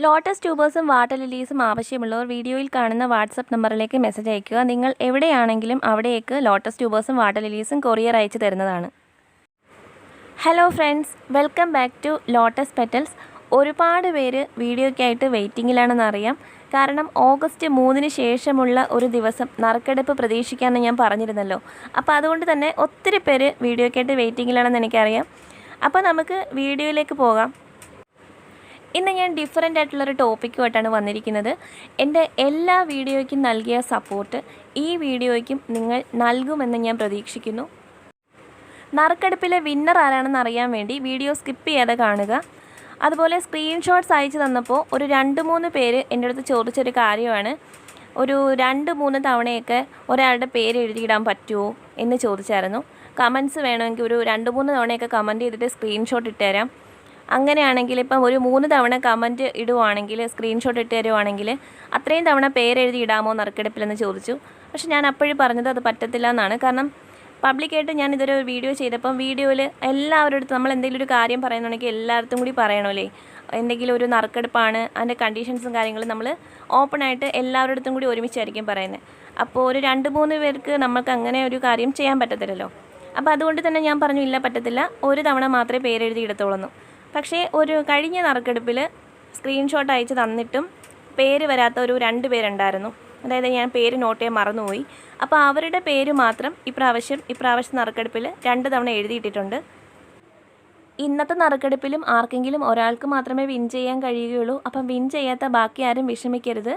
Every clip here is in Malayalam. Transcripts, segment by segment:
ലോട്ടസ് ട്യൂബേഴ്സും വാട്ടർ ലിലീസും ആവശ്യമുള്ളവർ വീഡിയോയിൽ കാണുന്ന വാട്സപ്പ് നമ്പറിലേക്ക് മെസ്സേജ് അയയ്ക്കുക. നിങ്ങൾ എവിടെയാണെങ്കിലും അവിടേക്ക് ലോട്ടസ് ട്യൂബേഴ്സും വാട്ടർ ലിലീസും കൊറിയർ അയച്ചു തരുന്നതാണ്. Hello friends, welcome back to lotus petals. ഒരുപാട് പേര് വീഡിയോയ്ക്കായിട്ട് വെയിറ്റിങ്ങിലാണെന്ന് അറിയാം. കാരണം ഓഗസ്റ്റ് 3 ശേഷമുള്ള ഒരു ദിവസം നറുക്കെടുപ്പ് പ്രതീക്ഷിക്കാമെന്ന് ഞാൻ പറഞ്ഞിരുന്നല്ലോ. അപ്പോൾ അതുകൊണ്ട് തന്നെ ഒത്തിരി പേര് വീഡിയോയ്ക്കായിട്ട് വെയിറ്റിങ്ങിലാണെന്ന് എനിക്കറിയാം. അപ്പോൾ നമുക്ക് വീഡിയോയിലേക്ക് പോകാം. ഇന്ന് ഞാൻ ഡിഫറൻ്റ് ആയിട്ടുള്ളൊരു ടോപ്പിക്കുമായിട്ടാണ് വന്നിരിക്കുന്നത്. എൻ്റെ എല്ലാ വീഡിയോയ്ക്കും നൽകിയ സപ്പോർട്ട് ഈ വീഡിയോയ്ക്കും നിങ്ങൾ നൽകുമെന്ന് ഞാൻ പ്രതീക്ഷിക്കുന്നു. നറുക്കെടുപ്പിലെ വിന്നർ ആരാണെന്ന് അറിയാൻ വേണ്ടി വീഡിയോ സ്കിപ്പ് ചെയ്യാതെ കാണുക. അതുപോലെ സ്ക്രീൻഷോട്ട്സ് അയച്ചു തന്നപ്പോൾ ഒരു 2-3 പേര് എൻ്റെ അടുത്ത് ചോദിച്ചൊരു കാര്യമാണ്, ഒരു 2-3 തവണയൊക്കെ ഒരാളുടെ പേര് എഴുതിയിടാൻ പറ്റുമോ എന്ന് ചോദിച്ചായിരുന്നു. കമൻറ്റ്സ് വേണമെങ്കിൽ ഒരു 2-3 തവണയൊക്കെ കമൻറ്റ് ചെയ്തിട്ട് സ്ക്രീൻഷോട്ട് ഇട്ടുതരാം. അങ്ങനെയാണെങ്കിൽ ഇപ്പം ഒരു 3 തവണ കമൻറ്റ് ഇടുവാണെങ്കിൽ, സ്ക്രീൻഷോട്ട് ഇട്ട് തരുവാണെങ്കിൽ അത്രയും തവണ പേരെഴുതി ഇടാമോ നറുക്കെടുപ്പിലെന്ന് ചോദിച്ചു. പക്ഷെ ഞാൻ അപ്പോഴും പറഞ്ഞത് അത് പറ്റത്തില്ല എന്നാണ്. കാരണം പബ്ലിക്കായിട്ട് ഞാൻ ഇതൊരു വീഡിയോ ചെയ്തപ്പം വീഡിയോയിൽ എല്ലാവരുടെ അടുത്ത് നമ്മൾ എന്തെങ്കിലും ഒരു കാര്യം പറയുന്നുണ്ടെങ്കിൽ എല്ലായിടത്തും കൂടി പറയണമല്ലേ. എന്തെങ്കിലും ഒരു നറുക്കെടുപ്പാണ്, അതിൻ്റെ കണ്ടീഷൻസും കാര്യങ്ങളും നമ്മൾ ഓപ്പണായിട്ട് എല്ലാവരുടെ അടുത്തും കൂടി ഒരുമിച്ചായിരിക്കും പറയുന്നത്. അപ്പോൾ ഒരു 2-3 പേർക്ക് നമുക്ക് അങ്ങനെ ഒരു കാര്യം ചെയ്യാൻ പറ്റത്തില്ലല്ലോ. അപ്പോൾ അതുകൊണ്ട് തന്നെ ഞാൻ പറഞ്ഞു, ഇല്ല പറ്റത്തില്ല, ഒരു തവണ മാത്രമേ പേരെഴുതി ഇടത്തുള്ളൂ. പക്ഷേ ഒരു കഴിഞ്ഞ നറുക്കെടുപ്പിൽ സ്ക്രീൻഷോട്ട് അയച്ച് തന്നിട്ടും പേര് വരാത്ത ഒരു 2 പേരുണ്ടായിരുന്നു. അതായത് ഞാൻ പേര് നോട്ട് ചെയ്യാൻ മറന്നുപോയി. അപ്പോൾ അവരുടെ പേര് മാത്രം ഇപ്രാവശ്യം നറുക്കെടുപ്പിൽ 2 തവണ എഴുതിയിട്ടിട്ടുണ്ട്. ഇന്നത്തെ നറുക്കെടുപ്പിലും ആർക്കെങ്കിലും ഒരാൾക്ക് മാത്രമേ വിൻ ചെയ്യാൻ കഴിയുകയുള്ളൂ. അപ്പം വിൻ ചെയ്യാത്ത ബാക്കി ആരും വിഷമിക്കരുത്.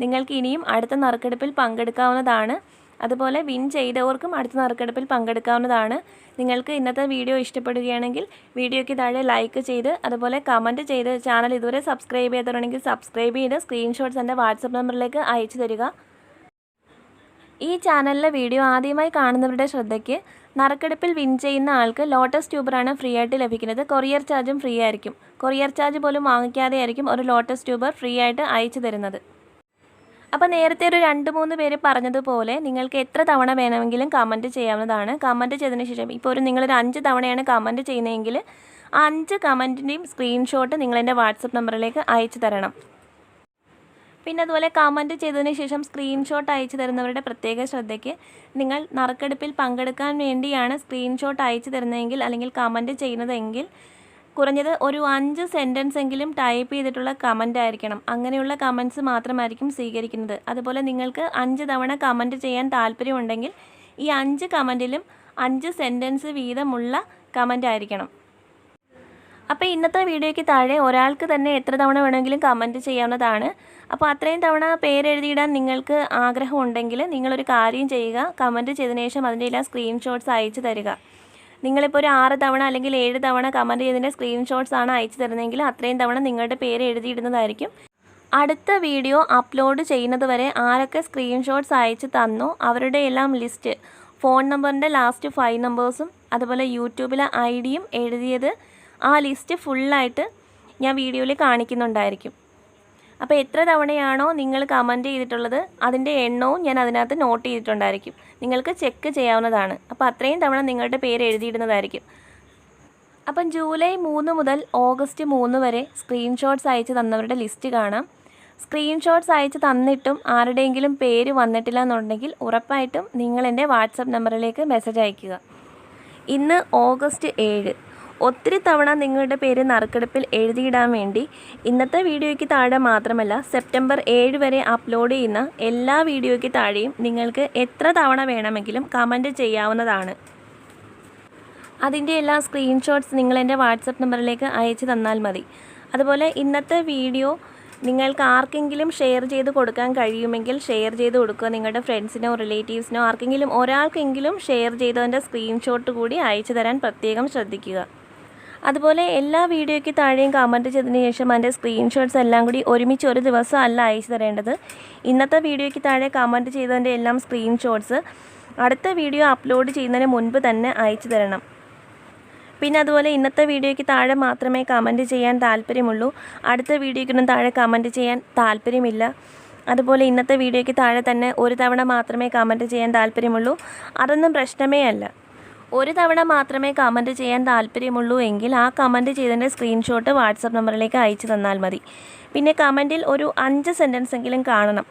നിങ്ങൾക്ക് ഇനിയും അടുത്ത നറുക്കെടുപ്പിൽ പങ്കെടുക്കാവുന്നതാണ്. അതുപോലെ വിൻ ചെയ്തവർക്കും അടുത്ത നറുക്കെടുപ്പിൽ പങ്കെടുക്കാവുന്നതാണ്. നിങ്ങൾക്ക് ഇന്നത്തെ വീഡിയോ ഇഷ്ടപ്പെടുകയാണെങ്കിൽ വീഡിയോയ്ക്ക് താഴെ ലൈക്ക് ചെയ്ത് അതുപോലെ കമൻറ്റ് ചെയ്ത് ചാനൽ ഇതുവരെ സബ്സ്ക്രൈബ് ചെയ്തിട്ടുണ്ടെങ്കിൽ സബ്സ്ക്രൈബ് ചെയ്ത് സ്ക്രീൻഷോട്ട്സ് എൻ്റെ വാട്സപ്പ് നമ്പറിലേക്ക് അയച്ചു തരിക. ഈ ചാനലിലെ വീഡിയോ ആദ്യമായി കാണുന്നവരുടെ ശ്രദ്ധയ്ക്ക്, നറുക്കെടുപ്പിൽ വിൻ ചെയ്യുന്ന ആൾക്ക് ലോട്ടസ് ട്യൂബറാണ് ഫ്രീ ആയിട്ട് ലഭിക്കുന്നത്. കൊറിയർ ചാർജും ഫ്രീ ആയിരിക്കും. കൊറിയർ ചാർജ് പോലും വാങ്ങിക്കാതെ ആയിരിക്കും ഒരു ലോട്ടസ് ട്യൂബർ ഫ്രീ ആയിട്ട് അയച്ചു തരുന്നത്. അപ്പോൾ നേരത്തെ ഒരു 2-3 പേര് പറഞ്ഞതുപോലെ നിങ്ങൾക്ക് എത്ര തവണ വേണമെങ്കിലും കമൻറ്റ് ചെയ്യാവുന്നതാണ്. കമൻറ്റ് ചെയ്തതിന് ശേഷം ഇപ്പോൾ നിങ്ങളൊരു 5 തവണയാണ് കമൻറ്റ് ചെയ്യുന്നതെങ്കിൽ ആ 5 കമൻറ്റിൻ്റെയും സ്ക്രീൻഷോട്ട് നിങ്ങളെൻ്റെ വാട്സപ്പ് നമ്പറിലേക്ക് അയച്ചു തരണം. പിന്നെ അതുപോലെ കമൻറ്റ് ചെയ്തതിന് ശേഷം സ്ക്രീൻഷോട്ട് അയച്ചു തരുന്നവരുടെ പ്രത്യേക ശ്രദ്ധയ്ക്ക്, നിങ്ങൾ നറുക്കെടുപ്പിൽ പങ്കെടുക്കാൻ വേണ്ടിയാണ് സ്ക്രീൻഷോട്ട് അയച്ചു തരുന്നതെങ്കിൽ അല്ലെങ്കിൽ കമൻറ്റ് ചെയ്യുന്നതെങ്കിൽ കുറഞ്ഞത് ഒരു 5 സെൻറ്റൻസ് എങ്കിലും ടൈപ്പ് ചെയ്തിട്ടുള്ള കമൻ്റ് ആയിരിക്കണം. അങ്ങനെയുള്ള കമൻറ്റ്സ് മാത്രമായിരിക്കും സ്വീകരിക്കുന്നത്. അതുപോലെ നിങ്ങൾക്ക് 5 തവണ കമൻറ്റ് ചെയ്യാൻ താല്പര്യമുണ്ടെങ്കിൽ ഈ 5 കമൻറ്റിലും 5 സെൻറ്റൻസ് വീതമുള്ള കമൻ്റ് ആയിരിക്കണം. അപ്പോൾ ഇന്നത്തെ വീഡിയോയ്ക്ക് താഴെ ഒരാൾക്ക് തന്നെ എത്ര തവണ വേണമെങ്കിലും കമൻറ്റ് ചെയ്യാവുന്നതാണ്. അപ്പോൾ അത്രയും തവണ പേരെഴുതിയിടാൻ നിങ്ങൾക്ക് ആഗ്രഹമുണ്ടെങ്കിൽ നിങ്ങളൊരു കാര്യം ചെയ്യുക, കമൻറ്റ് ചെയ്തതിന് ശേഷം അതിൻ്റെ എല്ലാം സ്ക്രീൻഷോട്ട്സ് അയച്ചു തരിക. നിങ്ങളിപ്പോൾ ഒരു 6 തവണ അല്ലെങ്കിൽ 7 തവണ കമൻറ്റ് ചെയ്തതിൻ്റെ സ്ക്രീൻഷോട്ട്സ് ആണ് അയച്ചു തരുന്നതെങ്കിൽ അത്രയും തവണ നിങ്ങളുടെ പേര് എഴുതിയിടുന്നതായിരിക്കും. അടുത്ത വീഡിയോ അപ്ലോഡ് ചെയ്യുന്നത് വരെ ആരൊക്കെ സ്ക്രീൻഷോട്ട്സ് അയച്ചു തന്നോ അവരുടെ എല്ലാം ലിസ്റ്റ്, ഫോൺ നമ്പറിൻ്റെ ലാസ്റ്റ് 5 നമ്പേഴ്സും അതുപോലെ യൂട്യൂബിലെ ID-യും എഴുതിയത്, ആ ലിസ്റ്റ് ഫുള്ളായിട്ട് ഞാൻ വീഡിയോയിൽ കാണിക്കുന്നുണ്ടായിരിക്കും. അപ്പോൾ എത്ര തവണയാണോ നിങ്ങൾ കമൻറ്റ് ചെയ്തിട്ടുള്ളത് അതിൻ്റെ എണ്ണവും ഞാൻ അതിനകത്ത് നോട്ട് ചെയ്തിട്ടുണ്ടായിരിക്കും. നിങ്ങൾക്ക് ചെക്ക് ചെയ്യാവുന്നതാണ്. അപ്പോൾ അത്രയും തവണ നിങ്ങളുടെ പേര് എഴുതിയിടുന്നതായിരിക്കും. അപ്പം ജൂലൈ 3 മുതൽ ഓഗസ്റ്റ് 3 വരെ സ്ക്രീൻഷോട്ട്സ് അയച്ച് തന്നവരുടെ ലിസ്റ്റ് കാണാം. സ്ക്രീൻഷോട്ട്സ് അയച്ച് തന്നിട്ടും ആരുടെയെങ്കിലും പേര് വന്നിട്ടില്ല എന്നുണ്ടെങ്കിൽ ഉറപ്പായിട്ടും നിങ്ങൾ എൻ്റെ വാട്സപ്പ് നമ്പറിലേക്ക് മെസ്സേജ് അയയ്ക്കുക. ഇന്ന് ഓഗസ്റ്റ് 7. ഒത്തിരി തവണ നിങ്ങളുടെ പേര് നറുക്കെടുപ്പിൽ എഴുതിയിടാൻ വേണ്ടി ഇന്നത്തെ വീഡിയോയ്ക്ക് താഴെ മാത്രമല്ല സെപ്റ്റംബർ 7 വരെ അപ്ലോഡ് ചെയ്യുന്ന എല്ലാ വീഡിയോയ്ക്ക് താഴെയും നിങ്ങൾക്ക് എത്ര തവണ വേണമെങ്കിലും കമൻറ്റ് ചെയ്യാവുന്നതാണ്. അതിൻ്റെ എല്ലാ സ്ക്രീൻഷോട്ട്സ് നിങ്ങളെൻ്റെ വാട്സപ്പ് നമ്പറിലേക്ക് അയച്ചു തന്നാൽ മതി. അതുപോലെ ഇന്നത്തെ വീഡിയോ നിങ്ങൾക്ക് ആർക്കെങ്കിലും ഷെയർ ചെയ്ത് കൊടുക്കാൻ കഴിയുമെങ്കിൽ ഷെയർ ചെയ്ത് കൊടുക്കുക. നിങ്ങളുടെ ഫ്രണ്ട്സിനോ റിലേറ്റീവ്സിനോ ആർക്കെങ്കിലും ഒരാൾക്കെങ്കിലും ഷെയർ ചെയ്തതിൻ്റെ സ്ക്രീൻഷോട്ട് കൂടി അയച്ചു തരാൻ പ്രത്യേകം ശ്രദ്ധിക്കുക. അതുപോലെ എല്ലാ വീഡിയോയ്ക്ക് താഴെയും കമൻറ്റ് ചെയ്തതിന് ശേഷം അതിൻ്റെ സ്ക്രീൻഷോട്ട്സ് എല്ലാം കൂടി ഒരുമിച്ച് ഒരു ദിവസം അല്ല അയച്ചു തരേണ്ടത്. ഇന്നത്തെ വീഡിയോയ്ക്ക് താഴെ കമൻറ്റ് ചെയ്തതിൻ്റെ എല്ലാം സ്ക്രീൻഷോട്ട്സ് അടുത്ത വീഡിയോ അപ്ലോഡ് ചെയ്യുന്നതിന് മുൻപ് തന്നെ അയച്ചു തരണം. പിന്നെ അതുപോലെ ഇന്നത്തെ വീഡിയോയ്ക്ക് താഴെ മാത്രമേ കമൻറ്റ് ചെയ്യാൻ താല്പര്യമുള്ളൂ, അടുത്ത വീഡിയോയ്ക്കൊന്നും താഴെ കമൻറ്റ് ചെയ്യാൻ താല്പര്യമില്ല. അതുപോലെ ഇന്നത്തെ വീഡിയോയ്ക്ക് താഴെ തന്നെ ഒരു തവണ മാത്രമേ കമൻറ്റ് ചെയ്യാൻ താല്പര്യമുള്ളൂ, അതൊന്നും പ്രശ്നമേ അല്ല. ഒരു തവണ മാത്രമേ കമൻറ്റ് ചെയ്യാൻ താല്പര്യമുള്ളൂ എങ്കിൽ ആ കമൻറ്റ് ചെയ്തതിൻ്റെ സ്ക്രീൻഷോട്ട് വാട്സപ്പ് നമ്പറിലേക്ക് അയച്ചു തന്നാൽ മതി. പിന്നെ കമൻറ്റിൽ ഒരു 5 സെൻറ്റൻസ് എങ്കിലും കാണണം.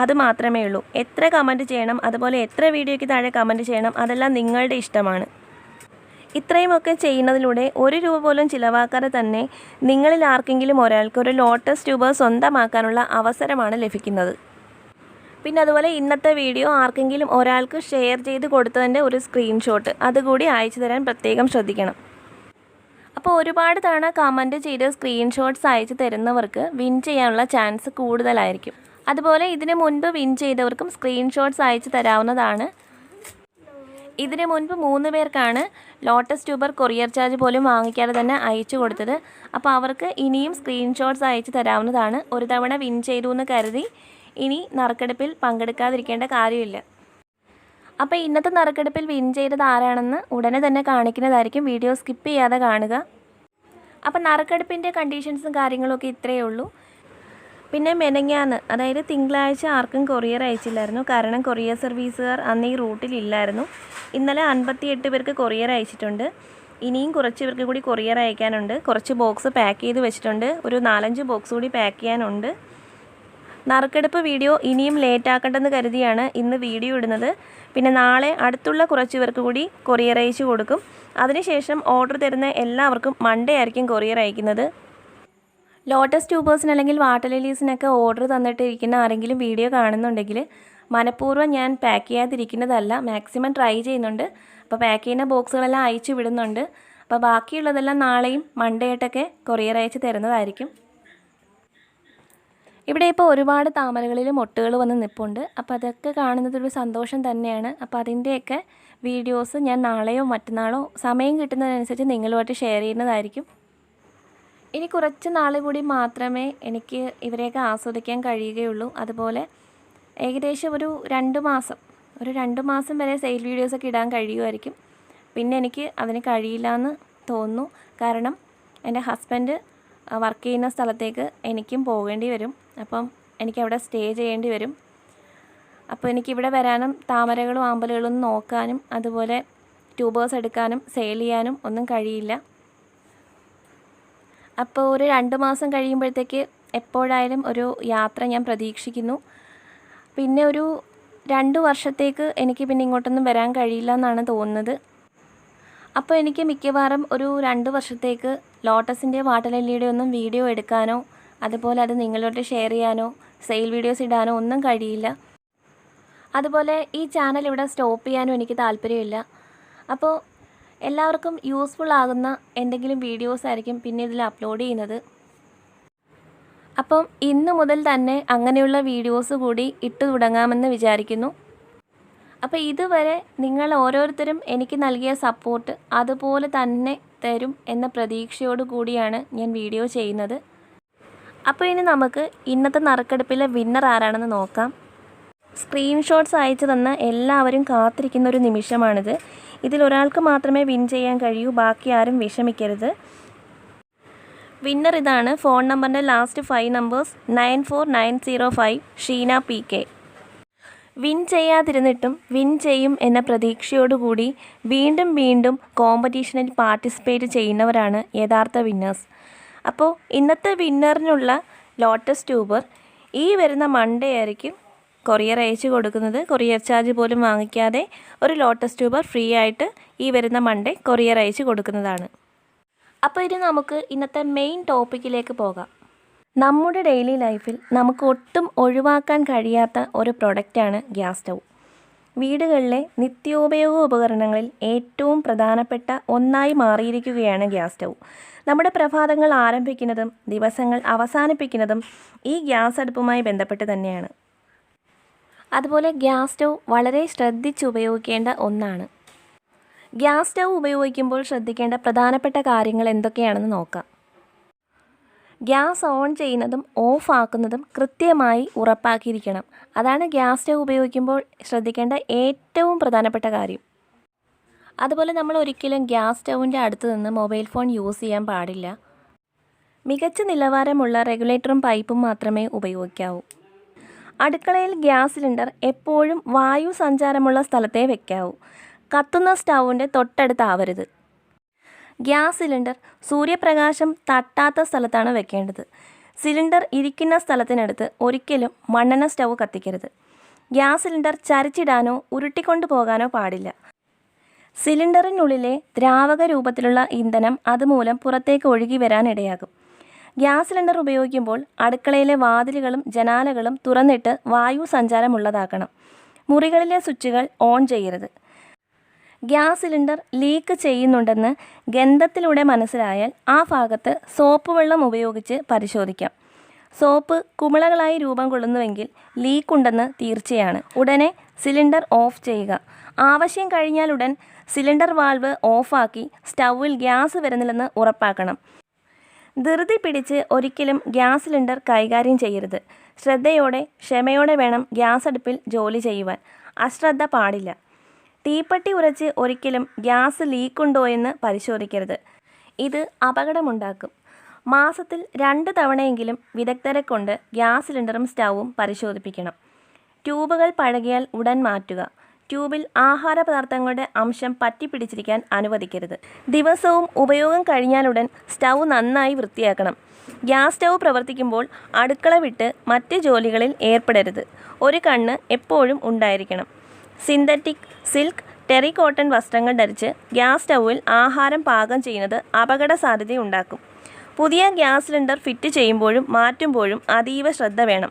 അത് മാത്രമേ ഉള്ളൂ. എത്ര കമൻറ്റ് ചെയ്യണം, അതുപോലെ എത്ര വീഡിയോയ്ക്ക് താഴെ കമൻറ്റ് ചെയ്യണം, അതെല്ലാം നിങ്ങളുടെ ഇഷ്ടമാണ്. ഇത്രയുമൊക്കെ ചെയ്യുന്നതിലൂടെ 1 രൂപ പോലും ചിലവാക്കാതെ തന്നെ നിങ്ങളിൽ ആർക്കെങ്കിലും ഒരാൾക്ക് ഒരു ലോട്ടസ് ട്യൂബർ സ്വന്തമാക്കാനുള്ള അവസരമാണ് ലഭിക്കുന്നത്. പിന്നെ അതുപോലെ ഇന്നത്തെ വീഡിയോ ആർക്കെങ്കിലും ഒരാൾക്ക് ഷെയർ ചെയ്ത് കൊടുത്തതിൻ്റെ ഒരു സ്ക്രീൻഷോട്ട് അതുകൂടി അയച്ചു തരാൻ പ്രത്യേകം ശ്രദ്ധിക്കണം. അപ്പോൾ ഒരുപാട് തവണ കമൻറ്റ് ചെയ്ത് സ്ക്രീൻഷോട്ട്സ് അയച്ചു തരുന്നവർക്ക് വിൻ ചെയ്യാനുള്ള ചാൻസ് കൂടുതലായിരിക്കും. അതുപോലെ ഇതിനു മുൻപ് വിൻ ചെയ്തവർക്കും സ്ക്രീൻഷോട്ട്സ് അയച്ചു തരാവുന്നതാണ്. ഇതിനു മുൻപ് 3 പേർക്കാണ് ലോട്ടസ് ട്യൂബർ കൊറിയർ ചാർജ് പോലും വാങ്ങിക്കാതെ തന്നെ അയച്ചു കൊടുത്തത്. അപ്പോൾ അവർക്ക് ഇനിയും സ്ക്രീൻഷോട്ട്സ് അയച്ചു തരാവുന്നതാണ്. ഒരു തവണ വിൻ ചെയ്തു എന്ന് കരുതി ഇനി നറുക്കെടുപ്പിൽ പങ്കെടുക്കാതിരിക്കേണ്ട കാര്യമില്ല. അപ്പോൾ ഇന്നത്തെ നറുക്കെടുപ്പിൽ വിൻ ചെയ്തത് ആരാണെന്ന് ഉടനെ തന്നെ കാണിക്കുന്നതായിരിക്കും. വീഡിയോ സ്കിപ്പ് ചെയ്യാതെ കാണുക. അപ്പോൾ നറുക്കെടുപ്പിൻ്റെ കണ്ടീഷൻസും കാര്യങ്ങളൊക്കെ ഇത്രയേ ഉള്ളൂ. പിന്നെ മെനങ്ങാന്ന്, അതായത് തിങ്കളാഴ്ച ആർക്കും കൊറിയർ അയച്ചില്ലായിരുന്നു. കാരണം കൊറിയർ സർവീസുകാർ അന്ന് ഈ റൂട്ടിലില്ലായിരുന്നു. ഇന്നലെ 58 പേർക്ക് കൊറിയർ അയച്ചിട്ടുണ്ട്. ഇനിയും കുറച്ച് പേർക്ക് കൂടി കൊറിയർ അയക്കാനുണ്ട്. കുറച്ച് ബോക്സ് പാക്ക് ചെയ്ത് വെച്ചിട്ടുണ്ട്. ഒരു 4-5 ബോക്സ് കൂടി പാക്ക് ചെയ്യാനുണ്ട്. നറുക്കെടുപ്പ് വീഡിയോ ഇനിയും ലേറ്റ് ആക്കണ്ടെന്ന് കരുതിയാണ് ഇന്ന് വീഡിയോ ഇടുന്നത്. പിന്നെ നാളെ അടുത്തുള്ള കുറച്ച് പേർക്ക് കൂടി കൊറിയർ അയച്ചു കൊടുക്കും. അതിനുശേഷം ഓർഡർ തരുന്ന എല്ലാവർക്കും മൺഡേ ആയിരിക്കും കൊറിയർ അയക്കുന്നത്. ലോട്ടസ് ട്യൂബേഴ്സിന് അല്ലെങ്കിൽ വാട്ടർ ലിലീസിനൊക്കെ ഓർഡർ തന്നിട്ടിരിക്കുന്ന ആരെങ്കിലും വീഡിയോ കാണുന്നുണ്ടെങ്കിൽ മനഃപൂർവ്വം ഞാൻ പാക്ക് ചെയ്യാതിരിക്കുന്നതല്ല, മാക്സിമം ട്രൈ ചെയ്യുന്നുണ്ട്. അപ്പോൾ പാക്ക് ചെയ്യുന്ന ബോക്സുകളെല്ലാം അയച്ചു വിടുന്നുണ്ട്. അപ്പോൾ ബാക്കിയുള്ളതെല്ലാം നാളെയും മൺഡേ ആയിട്ടൊക്കെ കൊറിയർ അയച്ച് തരുന്നതായിരിക്കും. ഇവിടെ ഇപ്പോൾ ഒരുപാട് താമരകളിൽ മൊട്ടുകൾ വന്ന് നിൽപ്പുണ്ട്. അപ്പോൾ അതൊക്കെ കാണുന്നതൊരു സന്തോഷം തന്നെയാണ്. അപ്പോൾ അതിൻ്റെയൊക്കെ വീഡിയോസ് ഞാൻ നാളെയോ മറ്റന്നാളോ സമയം കിട്ടുന്നതിനനുസരിച്ച് നിങ്ങളുമായിട്ട് ഷെയർ ചെയ്യുന്നതായിരിക്കും. ഇനി കുറച്ച് നാൾ കൂടി മാത്രമേ എനിക്ക് ഇവരെയൊക്കെ ആസ്വദിക്കാൻ കഴിയുകയുള്ളൂ. അതുപോലെ ഏകദേശം ഒരു 2 മാസം വരെ സെയിൽ വീഡിയോസൊക്കെ ഇടാൻ കഴിയുമായിരിക്കും. പിന്നെ എനിക്ക് അതിന് കഴിയില്ല എന്ന് തോന്നുന്നു. കാരണം എൻ്റെ ഹസ്ബൻഡ് വർക്ക് ചെയ്യുന്ന സ്ഥലത്തേക്ക് എനിക്കും പോകേണ്ടി വരും. അപ്പം എനിക്കവിടെ സ്റ്റേ ചെയ്യേണ്ടി വരും. അപ്പോൾ എനിക്കിവിടെ വരാനും താമരകളും ആമ്പലുകളും നോക്കാനും അതുപോലെ ട്യൂബേഴ്സ് എടുക്കാനും സെയിൽ ചെയ്യാനും ഒന്നും കഴിയില്ല. അപ്പോൾ ഒരു 2 മാസം കഴിയുമ്പോഴത്തേക്ക് എപ്പോഴായാലും ഒരു യാത്ര ഞാൻ പ്രതീക്ഷിക്കുന്നു. പിന്നെ ഒരു 2 വർഷത്തേക്ക് എനിക്ക് പിന്നെ ഇങ്ങോട്ടൊന്നും വരാൻ കഴിയില്ല എന്നാണ് തോന്നുന്നത്. അപ്പോൾ എനിക്ക് മിക്കവാറും ഒരു 2 വർഷത്തേക്ക് ലോട്ടസിൻ്റെ വാട്ടർ ലില്ലിയുടെ ഒന്നും വീഡിയോ എടുക്കാനോ അതുപോലെ അത് നിങ്ങളോട്ട് ഷെയർ ചെയ്യാനോ സെയിൽ വീഡിയോസ് ഇടാനോ ഒന്നും കഴിയില്ല. അതുപോലെ ഈ ചാനൽ ഇവിടെ സ്റ്റോപ്പ് ചെയ്യാനും എനിക്ക് താല്പര്യമില്ല. അപ്പോൾ എല്ലാവർക്കും യൂസ്ഫുൾ ആകുന്ന എന്തെങ്കിലും വീഡിയോസ് ആയിരിക്കും പിന്നെ ഇതിൽ അപ്ലോഡ് ചെയ്യുന്നത്. അപ്പം ഇന്ന് മുതൽ തന്നെ അങ്ങനെയുള്ള വീഡിയോസ് കൂടി ഇട്ട് തുടങ്ങാമെന്ന് വിചാരിക്കുന്നു. അപ്പോൾ ഇതുവരെ നിങ്ങൾ ഓരോരുത്തരും എനിക്ക് നൽകിയ സപ്പോർട്ട് അതുപോലെ തന്നെ തരും എന്ന പ്രതീക്ഷയോട് കൂടിയാണ് ഞാൻ വീഡിയോ ചെയ്യുന്നത്. അപ്പോൾ ഇനി നമുക്ക് ഇന്നത്തെ നറുക്കെടുപ്പിലെ വിന്നർ ആരാണെന്ന് നോക്കാം. സ്ക്രീൻഷോട്ട്സ് അയച്ചു തന്ന എല്ലാവരും കാത്തിരിക്കുന്ന ഒരു നിമിഷമാണിത്. ഇതിലൊരാൾക്ക് മാത്രമേ വിൻ ചെയ്യാൻ കഴിയൂ. ബാക്കി ആരും വിഷമിക്കരുത്. വിന്നർ ഇതാണ്. ഫോൺ നമ്പറിൻ്റെ last 5 numbers 94905 Sheena PK. Win ചെയ്യാതിരുന്നിട്ടും വിൻ ചെയ്യും എന്ന പ്രതീക്ഷയോടുകൂടി വീണ്ടും വീണ്ടും കോമ്പറ്റീഷനിൽ പാർട്ടിസിപ്പേറ്റ് ചെയ്യുന്നവരാണ് യഥാർത്ഥ വിന്നേഴ്സ്. അപ്പോൾ ഇന്നത്തെ വിന്നറിനുള്ള ലോട്ടസ് ട്യൂബർ ഈ വരുന്ന മൺഡേ ആയിരിക്കും കൊറിയർ അയച്ചു കൊടുക്കുന്നത്. കൊറിയർ ചാർജ് പോലും വാങ്ങിക്കാതെ ഒരു ലോട്ടസ് ട്യൂബർ ഫ്രീ ആയിട്ട് ഈ വരുന്ന മൺഡേ കൊറിയർ അയച്ചു കൊടുക്കുന്നതാണ്. അപ്പോൾ ഇനി നമുക്ക് ഇന്നത്തെ മെയിൻ ടോപ്പിക്കിലേക്ക് പോകാം. നമ്മുടെ ഡെയിലി ലൈഫിൽ നമുക്ക് ഒട്ടും ഒഴിവാക്കാൻ കഴിയാത്ത ഒരു പ്രൊഡക്റ്റാണ് ഗ്യാസ് സ്റ്റൗ. വീടുകളിലെ നിത്യോപയോഗ ഉപകരണങ്ങളിൽ ഏറ്റവും പ്രധാനപ്പെട്ട ഒന്നായി മാറിയിരിക്കുകയാണ് ഗ്യാസ് സ്റ്റൗ. നമ്മുടെ പ്രഭാതങ്ങൾ ആരംഭിക്കുന്നതും ദിവസങ്ങൾ അവസാനിപ്പിക്കുന്നതും ഈ ഗ്യാസ് അടുപ്പുമായി ബന്ധപ്പെട്ട് തന്നെയാണ്. അതുപോലെ ഗ്യാസ് സ്റ്റൗ വളരെ ശ്രദ്ധിച്ച് ഉപയോഗിക്കേണ്ട ഒന്നാണ്. ഗ്യാസ് സ്റ്റൗ ഉപയോഗിക്കുമ്പോൾ ശ്രദ്ധിക്കേണ്ട പ്രധാനപ്പെട്ട കാര്യങ്ങൾ എന്തൊക്കെയാണെന്ന് നോക്കാം. ഗ്യാസ് ഓൺ ചെയ്യുന്നതും ഓഫ് ആക്കുന്നതും കൃത്യമായി ഉറപ്പാക്കിയിരിക്കണം. അതാണ് ഗ്യാസ് സ്റ്റൗ ഉപയോഗിക്കുമ്പോൾ ശ്രദ്ധിക്കേണ്ട ഏറ്റവും പ്രധാനപ്പെട്ട കാര്യം. അതുപോലെ നമ്മൾ ഒരിക്കലും ഗ്യാസ് സ്റ്റൗവിൻ്റെ അടുത്ത് നിന്ന് മൊബൈൽ ഫോൺ യൂസ് ചെയ്യാൻ പാടില്ല. മികച്ച നിലവാരമുള്ള റെഗുലേറ്ററും പൈപ്പും മാത്രമേ ഉപയോഗിക്കാവൂ. അടുക്കളയിൽ ഗ്യാസ് സിലിണ്ടർ എപ്പോഴും വായു സഞ്ചാരമുള്ള സ്ഥലത്തേ വെക്കാവൂ. കത്തുന്ന സ്റ്റൗവിൻ്റെ തൊട്ടടുത്താവരുത്. ഗ്യാസ് സിലിണ്ടർ സൂര്യപ്രകാശം തട്ടാത്ത സ്ഥലത്താണ് വെക്കേണ്ടത്. സിലിണ്ടർ ഇരിക്കുന്ന സ്ഥലത്തിനടുത്ത് ഒരിക്കലും മണ്ണെണ്ണ സ്റ്റൗ കത്തിക്കരുത്. ഗ്യാസ് സിലിണ്ടർ ചരിച്ചിടാനോ ഉരുട്ടിക്കൊണ്ടു പോകാനോ പാടില്ല. സിലിണ്ടറിനുള്ളിലെ ദ്രാവക രൂപത്തിലുള്ള ഇന്ധനം അതുമൂലം പുറത്തേക്ക് ഒഴുകി വരാൻ ഇടയാകും. ഗ്യാസ് സിലിണ്ടർ ഉപയോഗിക്കുമ്പോൾ അടുക്കളയിലെ വാതിലുകളും ജനാലകളും തുറന്നിട്ട് വായു സഞ്ചാരമുള്ളതാക്കണം. മുറികളിലെ സ്വിച്ചുകൾ ഓൺ ചെയ്യരുത്. ഗ്യാസ് സിലിണ്ടർ ലീക്ക് ചെയ്യുന്നുണ്ടെന്ന് ഗന്ധത്തിലൂടെ മനസ്സിലായാൽ ആ ഭാഗത്ത് സോപ്പ് വെള്ളം ഉപയോഗിച്ച് പരിശോധിക്കാം. സോപ്പ് കുമിളകളായി രൂപം കൊള്ളുന്നുവെങ്കിൽ ലീക്കുണ്ടെന്ന് തീർച്ചയാണ്. ഉടനെ സിലിണ്ടർ ഓഫ് ചെയ്യുക. ആവശ്യം കഴിഞ്ഞാലുടൻ സിലിണ്ടർ വാൾവ് ഓഫാക്കി സ്റ്റൗവിൽ ഗ്യാസ് വരുന്നില്ലെന്ന് ഉറപ്പാക്കണം. ധൃതി പിടിച്ച് ഒരിക്കലും ഗ്യാസ് സിലിണ്ടർ കൈകാര്യം ചെയ്യരുത്. ശ്രദ്ധയോടെ ക്ഷമയോടെ വേണം ഗ്യാസ് അടുപ്പിൽ ജോലി ചെയ്യുവാൻ. അശ്രദ്ധ പാടില്ല. തീപ്പെട്ടി ഉരച്ച് ഒരിക്കലും ഗ്യാസ് ലീക്കുണ്ടോയെന്ന് പരിശോധിക്കരുത്. ഇത് അപകടമുണ്ടാക്കും. മാസത്തിൽ 2 തവണയെങ്കിലും വിദഗ്ധരെ കൊണ്ട് ഗ്യാസ് സിലിണ്ടറും സ്റ്റൗവും പരിശോധിപ്പിക്കണം. ട്യൂബുകൾ പഴകിയാൽ ഉടൻ മാറ്റുക. ട്യൂബിൽ ആഹാരപദാർത്ഥങ്ങളുടെ അംശം പറ്റിപ്പിടിച്ചിരിക്കാൻ അനുവദിക്കരുത്. ദിവസവും ഉപയോഗം കഴിഞ്ഞാലുടൻ സ്റ്റൗ നന്നായി വൃത്തിയാക്കണം. ഗ്യാസ് സ്റ്റൗ പ്രവർത്തിക്കുമ്പോൾ അടുക്കള വിട്ട് മറ്റ് ജോലികളിൽ ഏർപ്പെടരുത്. ഒരു കണ്ണ് എപ്പോഴും ഉണ്ടായിരിക്കണം. സിന്തറ്റിക്, സിൽക്ക്, ടെറി കോട്ടൺ വസ്ത്രങ്ങൾ ധരിച്ച് ഗ്യാസ് സ്റ്റൗവിൽ ആഹാരം പാകം ചെയ്യുന്നത് അപകട സാധ്യതയുണ്ടാക്കും. പുതിയ ഗ്യാസ് സിലിണ്ടർ ഫിറ്റ് ചെയ്യുമ്പോഴും മാറ്റുമ്പോഴും അതീവ ശ്രദ്ധ വേണം.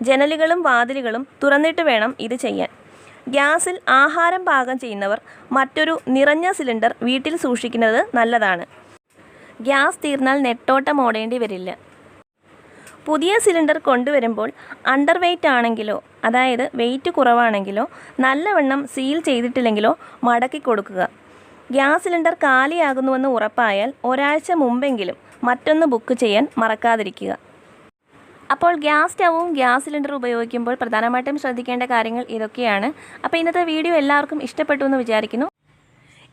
ജനലുകളും വാതിലുകളും തുറന്നിട്ട് വേണം ഇത് ചെയ്യാൻ. ഗ്യാസിൽ ആഹാരം പാകം ചെയ്യുന്നവർ മറ്റൊരു നിറഞ്ഞ സിലിണ്ടർ വീട്ടിൽ സൂക്ഷിക്കുന്നത് നല്ലതാണ്. ഗ്യാസ് തീർന്നാൽ നെട്ടോട്ടം ഓടേണ്ടി വരില്ല. പുതിയ സിലിണ്ടർ കൊണ്ടുവരുമ്പോൾ അണ്ടർ വെയ്റ്റ് ആണെങ്കിലോ, അതായത് വെയ്റ്റ് കുറവാണെങ്കിലോ, നല്ലവണ്ണം സീൽ ചെയ്തിട്ടില്ലെങ്കിലോ മടക്കി കൊടുക്കുക. ഗ്യാസ് സിലിണ്ടർ കാലിയാകുന്നുവെന്ന് ഉറപ്പായാൽ ഒരാഴ്ച മുമ്പെങ്കിലും മറ്റൊന്ന് ബുക്ക് ചെയ്യാൻ മറക്കാതിരിക്കുക. അപ്പോൾ ഗ്യാസ് സ്റ്റൗവും ഗ്യാസ് സിലിണ്ടറും ഉപയോഗിക്കുമ്പോൾ പ്രധാനമായിട്ടും ശ്രദ്ധിക്കേണ്ട കാര്യങ്ങൾ ഇതൊക്കെയാണ്. അപ്പോൾ ഇന്നത്തെ വീഡിയോ എല്ലാവർക്കും ഇഷ്ടപ്പെട്ടു എന്ന് വിചാരിക്കുന്നു.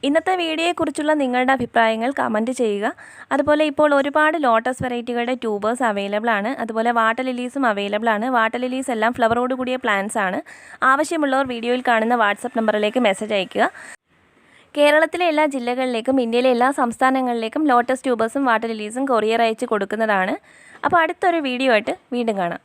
ഇന്നത്തെ വീഡിയോയെക്കുറിച്ചുള്ള നിങ്ങളുടെ അഭിപ്രായങ്ങൾ കമൻറ്റ് ചെയ്യുക. അതുപോലെ ഇപ്പോൾ ഒരുപാട് ലോട്ടസ് വെറൈറ്റികളുടെ ട്യൂബേഴ്സ് അവൈലബിൾ ആണ്. അതുപോലെ വാട്ടർ ലിലീസും അവൈലബിൾ ആണ്. വാട്ടർ ലിലീസ് എല്ലാം ഫ്ലവറോട് കൂടിയ പ്ലാന്റ്സ് ആണ്. ആവശ്യമുള്ളവർ വീഡിയോയിൽ കാണുന്ന വാട്സപ്പ് നമ്പറിലേക്ക് മെസ്സേജ് അയയ്ക്കുക. കേരളത്തിലെ എല്ലാ ജില്ലകളിലേക്കും ഇന്ത്യയിലെ എല്ലാ സംസ്ഥാനങ്ങളിലേക്കും ലോട്ടസ് ട്യൂബേഴ്സും വാട്ടർ ലിലീസും കൊറിയർ അയച്ച് കൊടുക്കുന്നതാണ്. അപ്പോൾ അടുത്തൊരു വീഡിയോ ആയിട്ട് വീണ്ടും കാണാം.